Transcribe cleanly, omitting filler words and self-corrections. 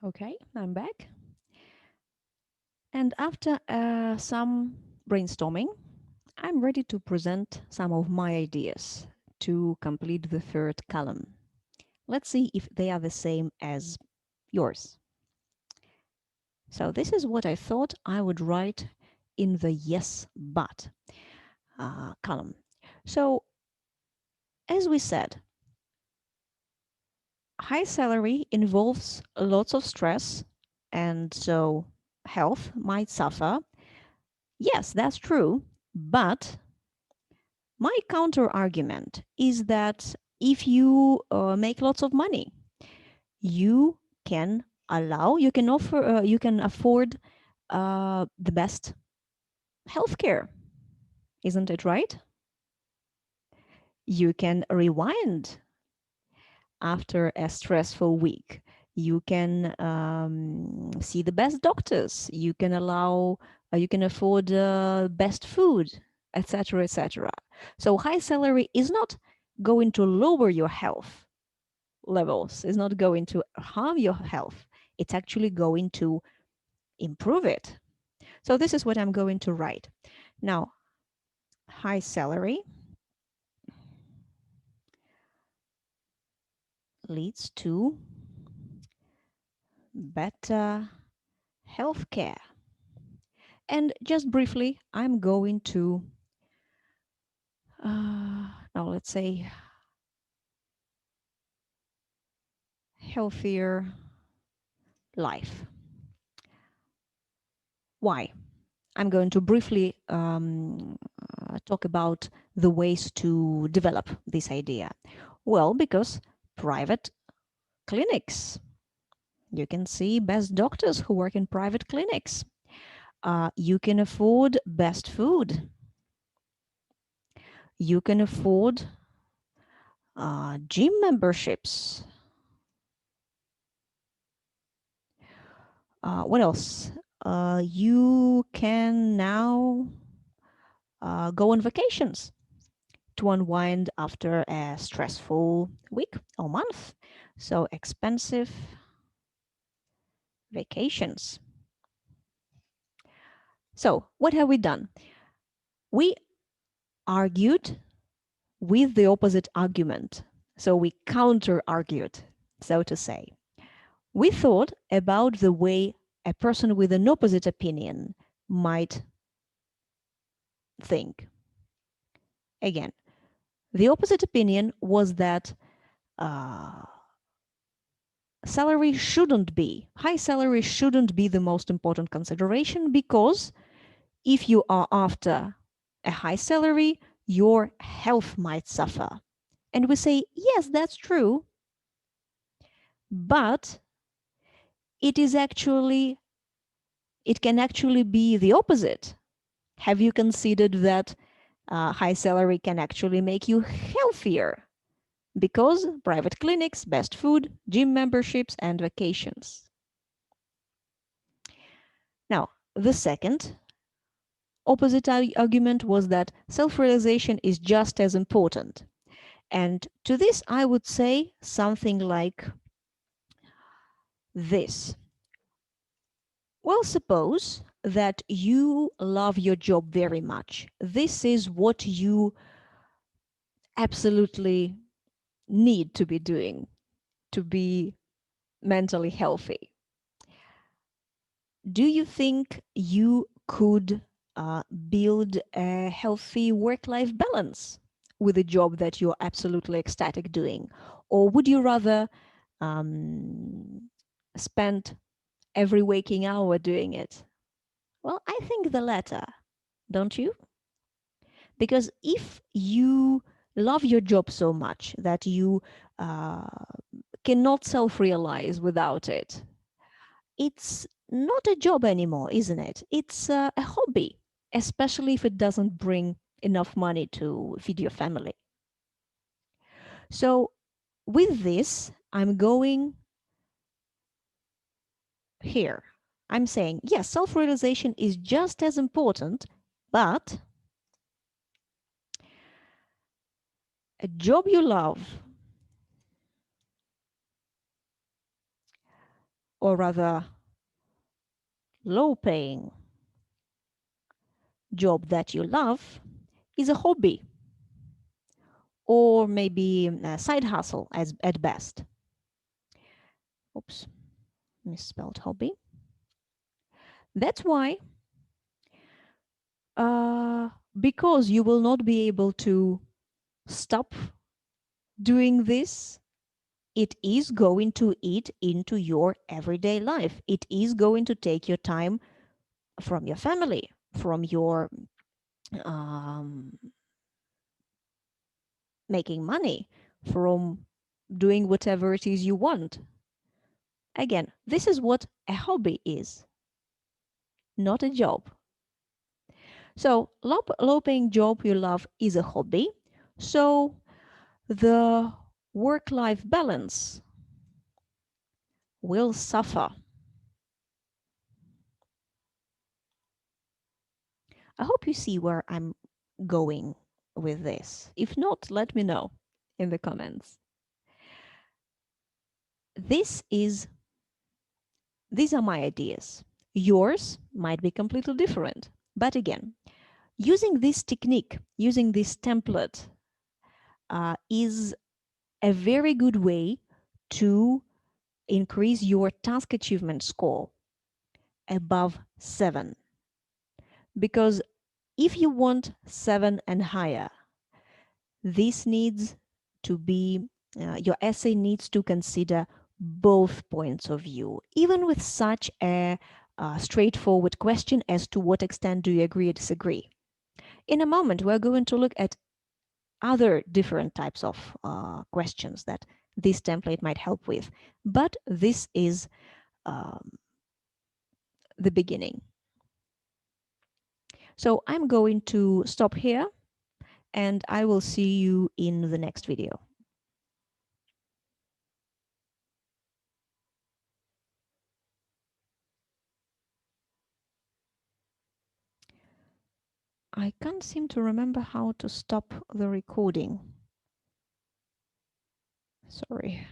Okay, I'm back. And after some brainstorming, I'm ready to present some of my ideas to complete the third column. Let's see if they are the same as yours. So this is what I thought I would write in the yes but column. So as we said, high salary involves lots of stress, and so health might suffer. Yes, that's true, but my counter argument is that if you make lots of money, you can you can offer, you can afford the best healthcare. Isn't it right? You can rewind after a stressful week. You can see the best doctors. You can you can afford best food, etc., etc. So high salary is not going to lower your health levels. It's not going to harm your health. It's actually going to improve it. So this is what I'm going to write. Now, high salary leads to better healthcare. And just briefly, I'm going to, now let's say, healthier life. Why? I'm going to briefly talk about the ways to develop this idea. Well, because private clinics, you can see best doctors who work in private clinics. You can afford best food. You can afford gym memberships. What else? You can now go on vacations to unwind after a stressful week or month. So expensive vacations. So what have we done? We argued with the opposite argument. So we counter-argued, so to say. We thought about the way a person with an opposite opinion might think. Again, the opposite opinion was that uh, high salary shouldn't be the most important consideration because if you are after a high salary, your health might suffer. And we say, yes, that's true, but it can actually be the opposite. Have you considered that high salary can actually make you healthier? Because private clinics, best food, gym memberships, and vacations. Now, the second opposite argument was that self-realization is just as important. And to this, I would say something like this. Well, suppose that you love your job very much. This is what you absolutely need to be doing to be mentally healthy. Do you think you could build a healthy work-life balance with a job that you're absolutely ecstatic doing? Or would you rather um, spend every waking hour doing it? Well, I think the latter, don't you? Because if you love your job so much that you uh, cannot self-realize without it, it's not a job anymore, isn't it? It's a hobby, especially if it doesn't bring enough money to feed your family. So with this, I'm going here. I'm saying, yes, self-realization is just as important, but a job you love or rather low paying job that you love is a hobby or maybe a side hustle as at best. Oops, misspelled hobby. That's why, uh, because you will not be able to stop doing this, it is going to eat into your everyday life. It is going to take your time from your family, from your um, making money, from doing whatever it is you want. Again, this is what a hobby is, not a job. So, low paying job you love is a hobby. So, the work life balance will suffer. I hope you see where I'm going with this. If not, let me know in the comments. This is these are my ideas. Yours might be completely different. But again, using this technique, using this template, is a very good way to increase your task achievement score above 7. Because if you want 7 and higher, this needs to be, your essay needs to consider both points of view, even with such a straightforward question as to what extent do you agree or disagree. In a moment, we're going to look at other different types of questions that this template might help with, but this is um, the beginning. So I'm going to stop here and I will see you in the next video. I can't seem to remember how to stop the recording. Sorry.